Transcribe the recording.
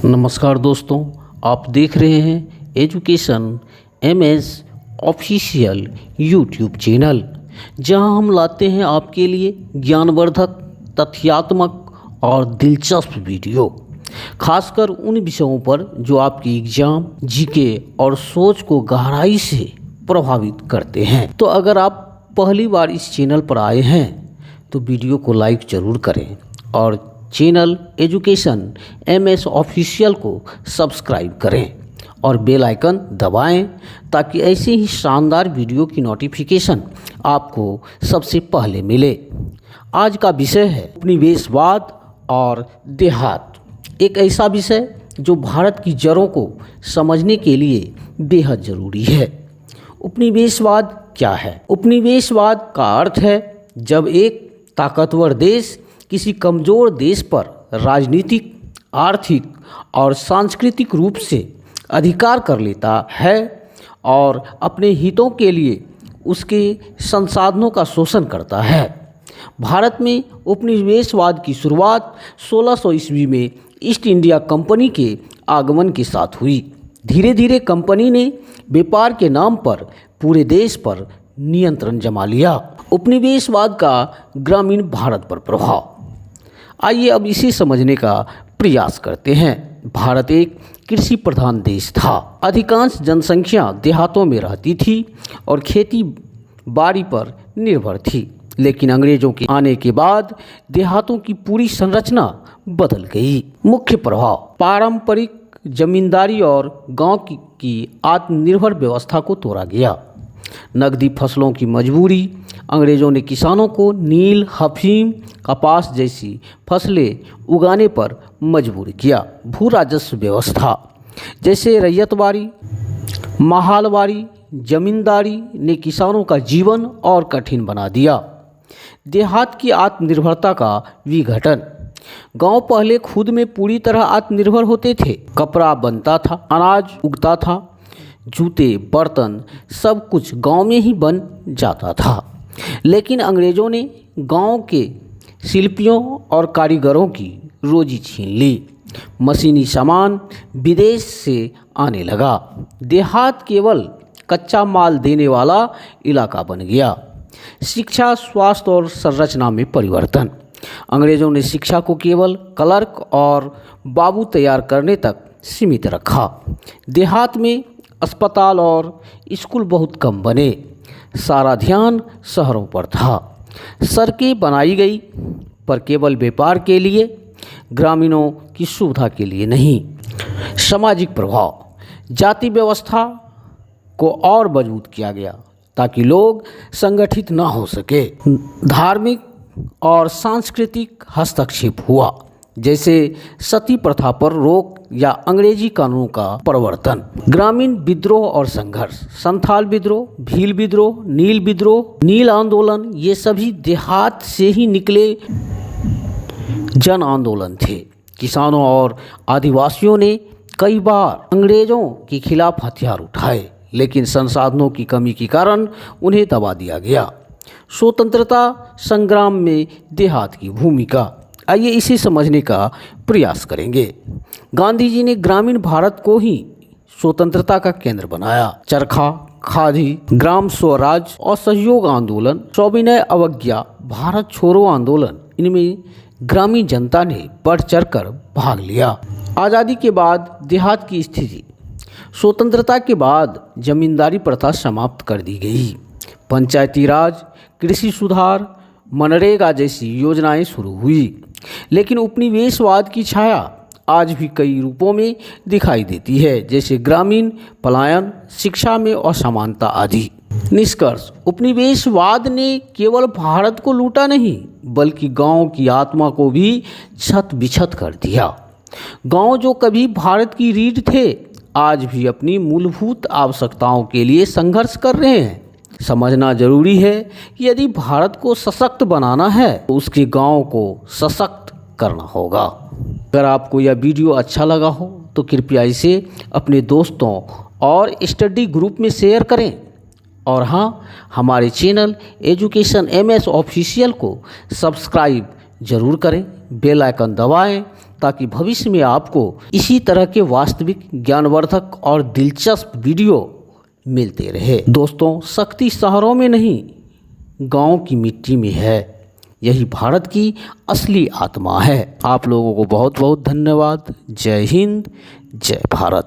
नमस्कार दोस्तों, आप देख रहे हैं education MS official YouTube channel, जहां हम लाते हैं आपके लिए ज्ञानवर्धक, तथ्यात्मक और दिलचस्प वीडियो, खासकर उन विषयों पर जो आपकी एग्जाम, जीके और सोच को गहराई से प्रभावित करते हैं। तो अगर आप पहली बार इस चैनल पर आए हैं तो वीडियो को लाइक ज़रूर करें और चैनल एजुकेशन एमएस ऑफिशियल को सब्सक्राइब करें और बेल आइकन दबाएं ताकि ऐसे ही शानदार वीडियो की नोटिफिकेशन आपको सबसे पहले मिले। आज का विषय है उपनिवेशवाद और देहात, एक ऐसा विषय जो भारत की जड़ों को समझने के लिए बेहद ज़रूरी है। उपनिवेशवाद क्या है? उपनिवेशवाद का अर्थ है जब एक ताकतवर देश किसी कमज़ोर देश पर राजनीतिक, आर्थिक और सांस्कृतिक रूप से अधिकार कर लेता है और अपने हितों के लिए उसके संसाधनों का शोषण करता है। भारत में उपनिवेशवाद की शुरुआत 1600 ईस्वी में ईस्ट इंडिया कंपनी के आगमन के साथ हुई। धीरे धीरे कंपनी ने व्यापार के नाम पर पूरे देश पर नियंत्रण जमा लिया। उपनिवेशवाद का ग्रामीण भारत पर प्रभाव, आइए अब इसे समझने का प्रयास करते हैं। भारत एक कृषि प्रधान देश था। अधिकांश जनसंख्या देहातों में रहती थी और खेती बाड़ी पर निर्भर थी। लेकिन अंग्रेजों के आने के बाद देहातों की पूरी संरचना बदल गई। मुख्य प्रभाव, पारंपरिक जमींदारी और गांव की आत्मनिर्भर व्यवस्था को तोड़ा गया। नकदी फसलों की मजबूरी, अंग्रेज़ों ने किसानों को नील, अफीम, कपास जैसी फसलें उगाने पर मजबूर किया। भू राजस्व व्यवस्था जैसे रैयतवारी, माहलवारी, जमींदारी ने किसानों का जीवन और कठिन बना दिया। देहात की आत्मनिर्भरता का विघटन, गांव पहले खुद में पूरी तरह आत्मनिर्भर होते थे। कपड़ा बनता था, अनाज उगता था, जूते, बर्तन सब कुछ गांव में ही बन जाता था। लेकिन अंग्रेज़ों ने गांव के शिल्पियों और कारीगरों की रोजी छीन ली। मशीनी सामान विदेश से आने लगा। देहात केवल कच्चा माल देने वाला इलाका बन गया। शिक्षा, स्वास्थ्य और संरचना में परिवर्तन, अंग्रेज़ों ने शिक्षा को केवल क्लर्क और बाबू तैयार करने तक सीमित रखा। देहात में अस्पताल और स्कूल बहुत कम बने। सारा ध्यान शहरों पर था। सड़कें बनाई गई पर केवल व्यापार के लिए, ग्रामीणों की सुविधा के लिए नहीं। सामाजिक प्रभाव, जाति व्यवस्था को और मजबूत किया गया ताकि लोग संगठित ना हो सके। धार्मिक और सांस्कृतिक हस्तक्षेप हुआ, जैसे सती प्रथा पर रोक या अंग्रेजी कानूनों का प्रवर्तन। ग्रामीण विद्रोह और संघर्ष, संथाल विद्रोह, भील विद्रोह, नील विद्रोह, नील आंदोलन, ये सभी देहात से ही निकले जन आंदोलन थे। किसानों और आदिवासियों ने कई बार अंग्रेजों के खिलाफ हथियार उठाए, लेकिन संसाधनों की कमी के कारण उन्हें दबा दिया गया। स्वतंत्रता संग्राम में देहात की भूमिका, आइए इसे समझने का प्रयास करेंगे। गांधी जी ने ग्रामीण भारत को ही स्वतंत्रता का केंद्र बनाया। चरखा, खादी, ग्राम स्वराज, असहयोग आंदोलन, सविनय अवज्ञा, भारत छोड़ो आंदोलन, इनमें ग्रामीण जनता ने बढ़ चढ़कर भाग लिया। आज़ादी के बाद देहात की स्थिति, स्वतंत्रता के बाद जमींदारी प्रथा समाप्त कर दी गई। पंचायती राज, कृषि सुधार, मनरेगा जैसी योजनाएं शुरू हुई। लेकिन उपनिवेशवाद की छाया आज भी कई रूपों में दिखाई देती है, जैसे ग्रामीण पलायन, शिक्षा में असमानता आदि। निष्कर्ष, उपनिवेशवाद ने केवल भारत को लूटा नहीं, बल्कि गांव की आत्मा को भी छत बिछत कर दिया। गांव जो कभी भारत की रीढ़ थे, आज भी अपनी मूलभूत आवश्यकताओं के लिए संघर्ष कर रहे हैं। समझना जरूरी है कि यदि भारत को सशक्त बनाना है तो उसके गांव को सशक्त करना होगा। अगर आपको यह वीडियो अच्छा लगा हो तो कृपया इसे अपने दोस्तों और स्टडी ग्रुप में शेयर करें। और हाँ, हमारे चैनल एजुकेशन एमएस ऑफिशियल को सब्सक्राइब ज़रूर करें, बेल आइकन दबाएं ताकि भविष्य में आपको इसी तरह के वास्तविक ज्ञानवर्धक और दिलचस्प वीडियो मिलते रहे। दोस्तों, शक्ति शहरों में नहीं, गांव की मिट्टी में है। यही भारत की असली आत्मा है। आप लोगों को बहुत बहुत धन्यवाद। जय हिंद, जय भारत।